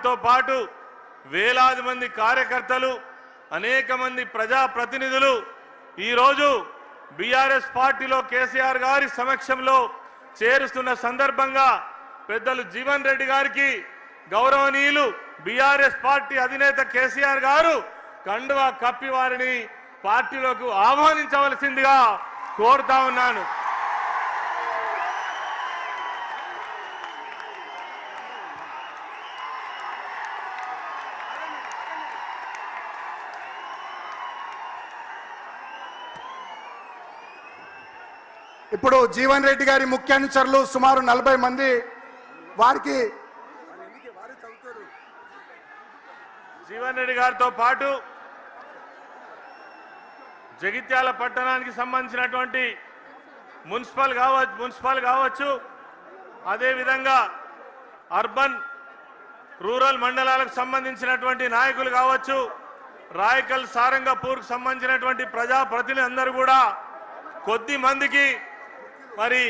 తో పాటు వేలాది మంది కార్యకర్తలు అనేక మంది ప్రజా ప్రతినిధులు ఈ రోజు బీఆర్ఎస్ పార్టీలో కేసీఆర్ గారి సమక్షంలో చేరుస్తున్న సందర్భంగా పెద్దలు జీవన్ రెడ్డి గారికి గౌరవనీయులు బీఆర్ఎస్ పార్టీ అధినేత కేసీఆర్ గారు కండువా కప్పి వారిని పార్టీలోకి ఆహ్వానించవలసిందిగా కోరుతా ఉన్నాను। ఇప్పుడు జీవన్ రెడ్డి గారి ముఖ్య అనుచరులు సుమారు 40 మంది వారికి జీవన్ రెడ్డి గారితో పాటు జగిత్యాల పట్టణానికి సంబంధించినటువంటి మున్సిపల్ కావచ్చు అదే విధంగా అర్బన్ రూరల్ మండలాలకు సంబంధించినటువంటి నాయకులు కావచ్చు రాయకల్ సారంగపూర్కు సంబంధించినటువంటి ప్రజా ప్రతినిధులందరూ కూడా కొద్ది మందికి మరి